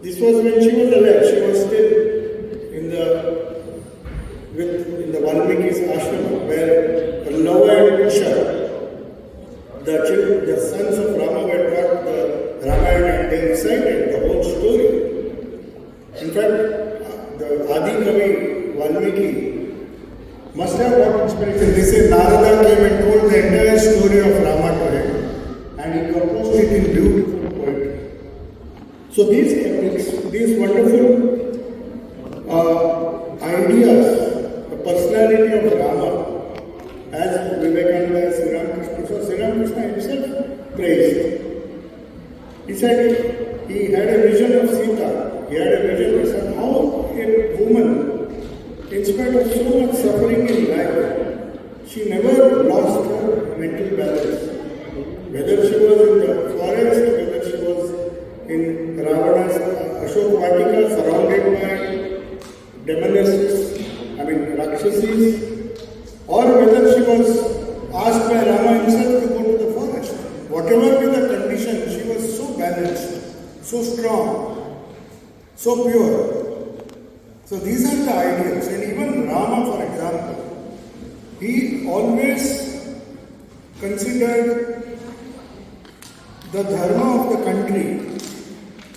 This was when she was alive. She was still in the Valmiki's ashrama, where Lava and Kusha, the sons of Rama, were taught the Ramayana and they recited the whole story. In fact, the Adi Kavi Valmiki must have got inspiration. They say Narada came and told the entire story of Rama to him and he composed it in beautiful poetry. So these epics, these wonderful ideas, the personality of Rama, as Vivekananda, as Sri Ramakrishna, so Sri Ramakrishna himself praised. He said he had a vision of Sita, he had a vision of Sita, how a woman, in spite of so much suffering in life, she never lost her mental balance. Whether she was in the forest, whether she was in Ravana's Ashok Vatika, surrounded by demonesses, Rakshasis, or whether she was asked by Rama himself to go to the forest. Whatever be the condition, she was so balanced, so strong, so pure. So these are the ideals. And even Rama, for example, He always considered the dharma of the country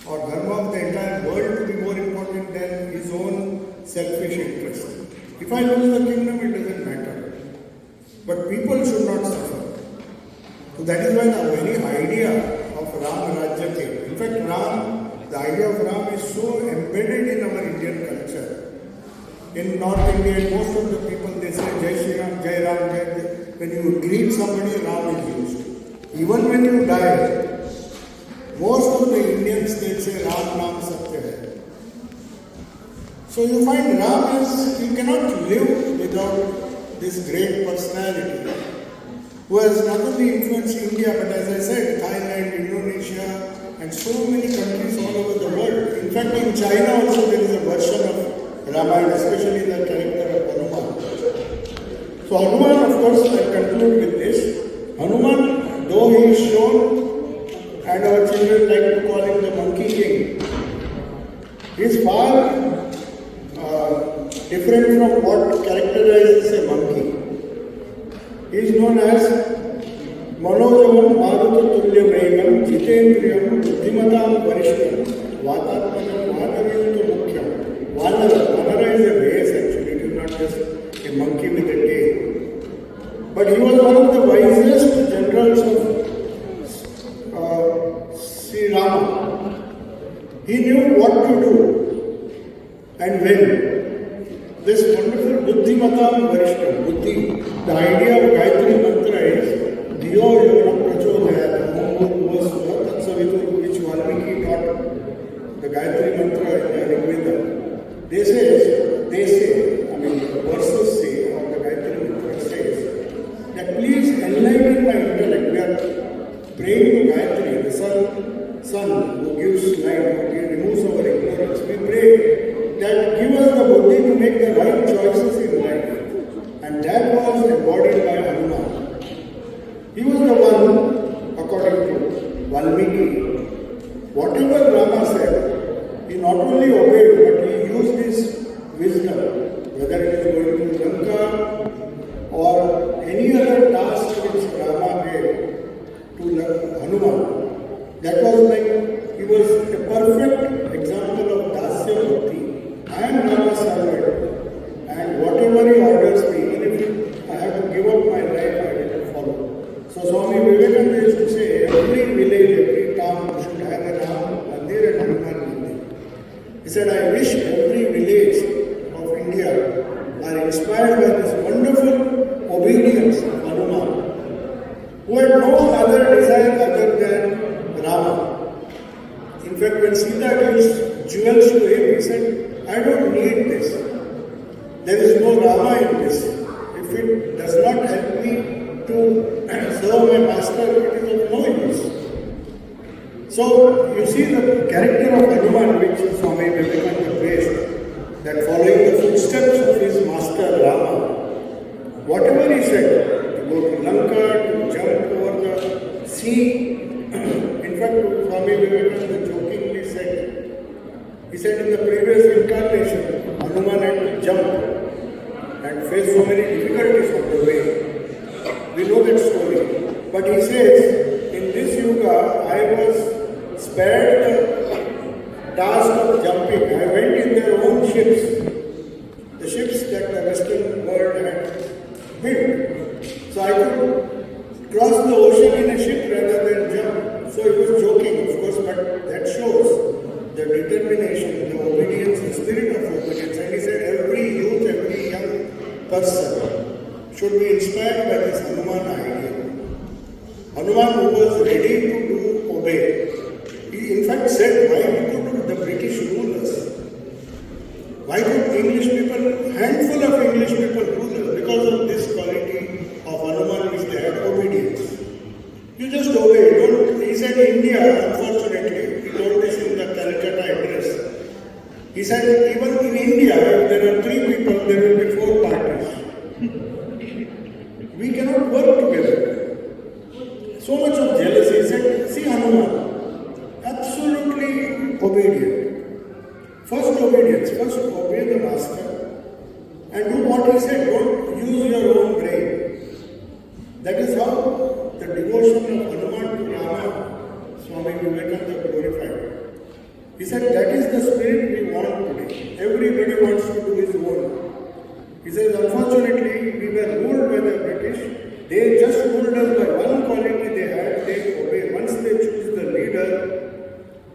or dharma of the entire world to be more important than his own selfish interest. If I lose the kingdom, it doesn't matter. But people should not suffer. So that is why the very idea of Ram Rajya came. In fact, Ram, the idea of Ram is so embedded in our Indian culture. In North India, most of the people, they say Jai Shri Ram, Jai Ram, Jai. When you greet somebody, Ram is used. Even when you die, most of the Indians, they say Ram Nam Satya Hai. So you find Ram is, you cannot live without this great personality who has not only influenced India, but as I said, Thailand, Indonesia, and so many countries all over the world. In fact, in China also there is a version of Ramayana, especially the character of Hanuman. So Hanuman, of course, I conclude with this. Hanuman, though he is shown, and our children like to call him the Monkey King, he is far different from what characterizes a monkey. He is known as Manojavam Bharatatullya Megam Jitendriyam Buddhimatam Varishtam Vatatmanam Madhavyuta Mukhyam. Vanara is a race actually, it is not just a monkey with a tail. But he was one of the wisest generals of Sri Rama. He knew what to do and when. This wonderful Buddhimatam Varishtam, Buddhi, the idea of Gayatri Mantra is Diyo Yona Prachodayat, which Valmiki taught the Gayatri Mantra in the Rigveda. They say, the verses say, or the Gayatri Mantra says, that please enlighten my intellect. We are praying to Gayatri, the sun who gives light, who removes our ignorance. We pray that give us the buddhi to make the right choices in life. And that was embodied by Hanuman. He was the one, according to Valmiki, whatever Rama said, he not only obeyed, but he used his wisdom, whether it is going to Lanka or any other task which Rama gave to Hanuman. That was like, he was a perfect example of Dasya Bhakti. I am Rama's servant, and whatever he orders me, even if I have to give up my life, I will follow. So Swami Vivekananda used to say, every village, every town should have a Ram Mandir and Hanuman Mandir. He said, I wish every village of India are inspired by this wonderful obedience of Hanuman, who had no other desire other than Rama. In fact, when Sita gives jewels to him, he said, I don't need this. There is no Rama in this. If it does not help me to serve my master, it is of no use. So, you see the character of Hanuman, which Swami Vivekananda praised, that following the footsteps of his master Rama, whatever he said, to go to Lanka, to jump over the sea. In fact, Swami Vivekananda jokingly said, he said in the previous incarnation, Hanuman had to jump and face so many difficulties on the way. We know that story. But he says, in this yuga, I was spared the task of jumping. I went in their own ships, the ships that the Western world had built. So I could cross the ocean in a ship rather than jump. So he was joking, of course, but that shows the determination, the obedience, the spirit of obedience. And he said every youth, every young person should be inspired by this Hanuman idea. Hanuman who was ready to obey. He in fact said, why could the British rulers? Why could English people, handful of English people rule us? Because of this quality of Hanuman which they had, obedience. You just obey. Don't, he said India, unfortunately, he told this in the Calcutta address. He said even in India, if there are 3 people, there will be 4 parties. We cannot work together. So much of jealousy. He said, see Hanuman, absolutely obedient. First obedience, first obey the master and do what he said. Don't use your own brain. everybody wants to do his own. He says, unfortunately, we were ruled by the British. They just ruled us by one quality they had, they obey. Once they choose the leader,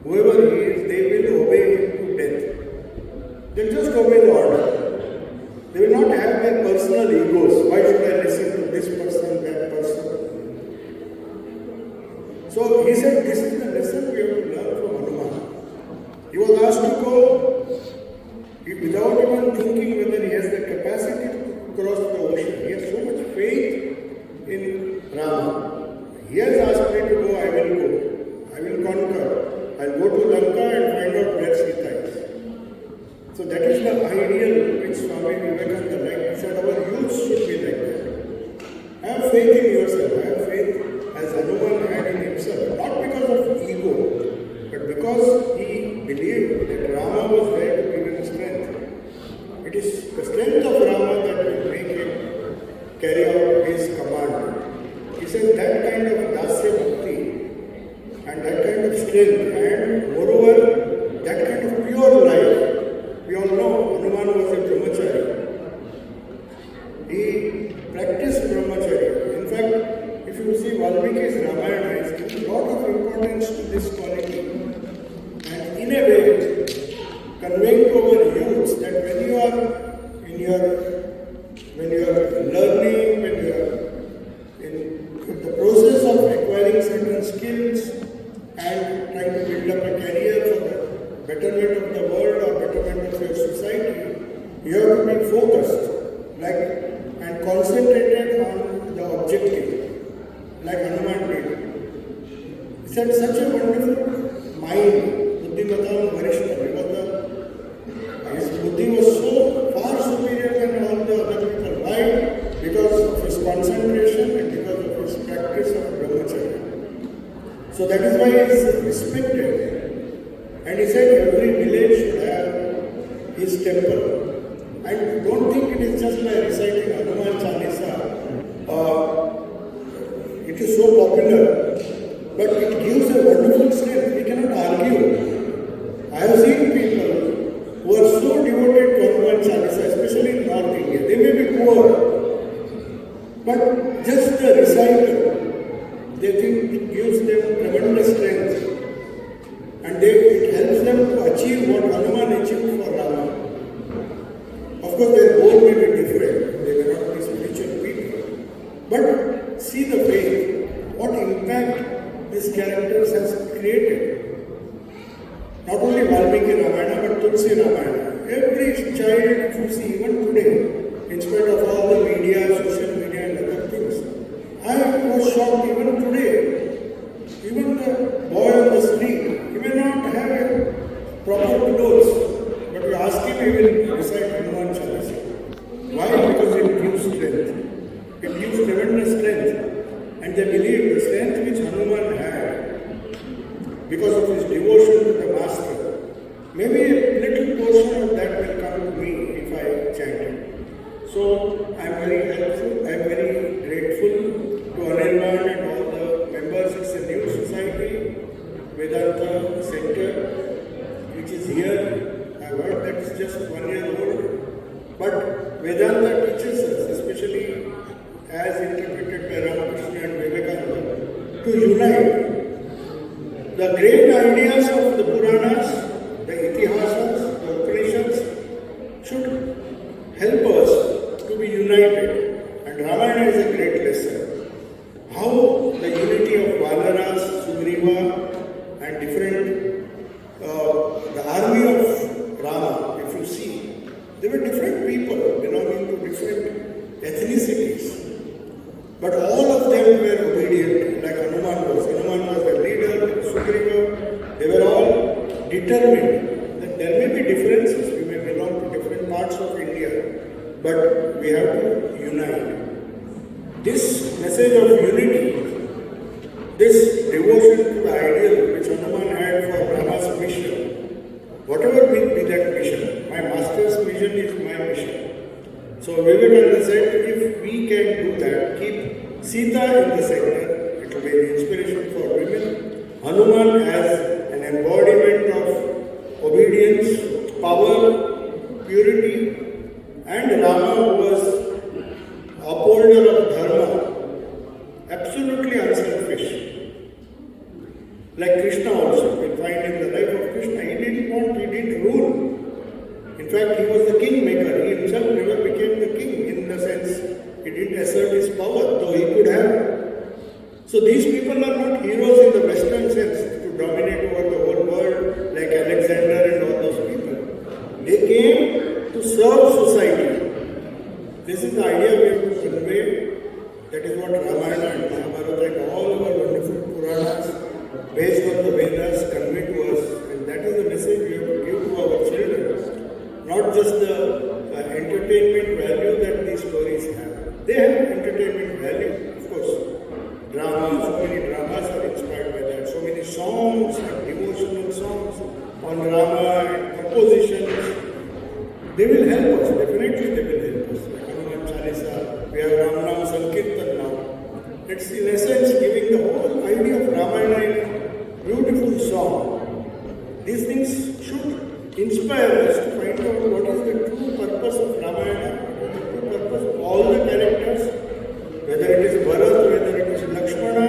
whoever he is, they will obey him to death. They'll just obey the order. They will not have their personal egos. Why should I listen to this person, that person? So he said, this is the lesson we have to learn from Hanuman. He was asked to go without even thinking whether he has the capacity to cross the ocean. He has so much faith in Rama. He has asked me to go, I will go. I will conquer. I'll go to Lanka and find out where Sita is. So that is the ideal which Swami Vivekananda liked. He said our youth should be like that. Have faith in yourself. Have faith as Hanuman had in himself. Not because of ego, but because he believed that Rama was there to give him strength. It is the strength of Rama that will make him carry out his command. He said that kind of dasya bhakti and that kind of strength and moreover that kind of pure life. We all know Hanuman was a brahmachari. He practiced brahmacharya. In fact, if you see Valmiki's Ramayana, he gives a lot of importance to this quality. And in a way, conveying to our youths that when you are learning, when you are in the process of acquiring certain skills and trying to build up a career for the betterment of the world or betterment of your society, you have to be focused and concentrated on the objective, like Hanuman did. He said such a wonderful mind, Buddhimatam Varishta. His buddhi was so far superior than all the other people. Why? Because of his concentration and because of his practice of brahmacharya. So that is why he is respected. And he said every village should have his temple. And don't think it is just by reciting Hanuman Chalisa. It is so popular, but it gives a wonderful strength. We cannot argue. I have seen people who are so devoted to Hanuman Chalisa, especially in North India. They may be poor, but just the recital, they think it gives them tremendous strength. And it helps them to achieve what Hanuman achieved for Rama. Of course, their goal may be different. They may not be spiritual people. But see the faith, what impact these characters has created. Not only Valmiki Ramayana, but Tulsi Ramayana. Every child, if you see, even today, in spite of all the media, social media and other things, I was shocked even today. Even the boy on the street, he may not have a proper clothes, but you ask him, he will recite Hanuman Chalisa. Why? Because it gives strength. It gives tremendous strength. And they believe the strength which Hanuman had, because of his devotion to the Master, maybe a little portion of that will come to me if I chant it. So I am very helpful, I am very grateful to Anirban and all the members. It's a new society, Vedanta Center, which is here. I heard that it's just 1 year old. But Vedanta teaches us, especially as interpreted by Ramakrishna and Vivekananda, to unite the great ideas of the Puranas, the Itihasas, the Upanishads should help us to be united. And Ramayana is a great lesson. How the unity of Vanaras, Sugriva and different, the army of Rama, if you see, they were different people belonging to different ethnicities. But all of them were obedient, like Hanuman was. Hanuman was the leader, Sugriva. They were all determined that there may be differences. We may belong to different parts of India, but we have to unite. This message of unity, this devotion to the ideal which Hanuman had for Rama's mission, whatever be that mission, my master's mission is my mission. So Vivekananda said, if we can do that, keep Sita in the center, it will be an inspiration for women. Hanuman as an embodiment of obedience, power, purity, purity, and Rama, who was upholder of dharma, absolutely unselfish. Like Krishna also, we find in the life of Krishna, he didn't rule. In fact, he was the kingmaker. He himself never became the king in the sense he didn't assert his power, though he could have. So these people are not heroes in the Western sense to dominate over the whole world like Alexander and all those people. They came to serve society. This is the idea we have to convey. That is what Ramayana and Mahabharata and all our wonderful Puranas based on the Vedas convey to us. And that is the message we have to give to our children. Not just the entertainment value that these stories have. They have entertainment value, of course. Drama, so many dramas are inspired by that. So many songs, and devotional songs on Rama and compositions. They will help us, definitely they will help us. Like Hanuman Chalisa, we have Ram-Navami Sankirtan now. It's in essence giving the whole idea of Ramayana in a beautiful song. These things should inspire us to find out what is the true purpose of Ramayana, what is the true purpose of all the characters, whether it is Bharat, whether it is Lakshmana,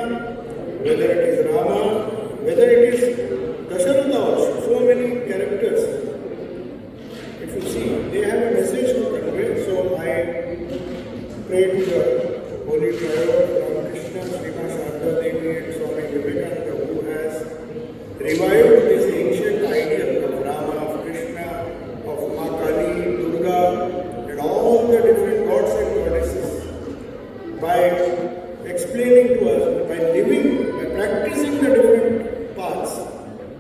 whether it is Rama, whether it is Dasharatha also. So many characters. If you see, they have a message to convey. So I pray to the Holy Trinity of Krishna, Srimad Sharda Devi and Swami Vivekananda, who has revived this ancient ideal of Rama, of Krishna, of Ma Kali, Durga, and all the different gods and goddesses, by explaining to us, by living, by practicing the different paths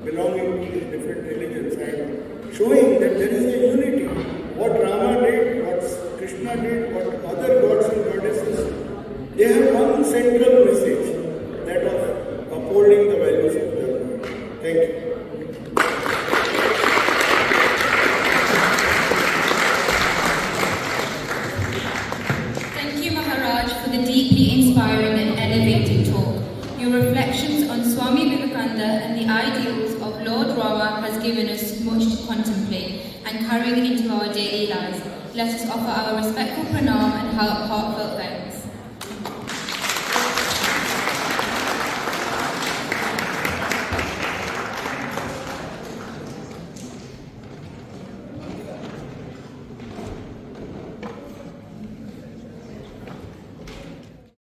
belonging to these different religions and showing that there is a unity. What Rama did, what Krishna did, what other gods and goddesses, they have one central message, that of upholding the values of dharma. Thank you. Thank you, Maharaj, for the deeply inspiring and elevating talk. Your reflections on Swami Vivekananda and the ideals of Lord Rama has given us much to contemplate and carrying into our daily lives. Let us offer our respectful pranam and heartfelt thanks.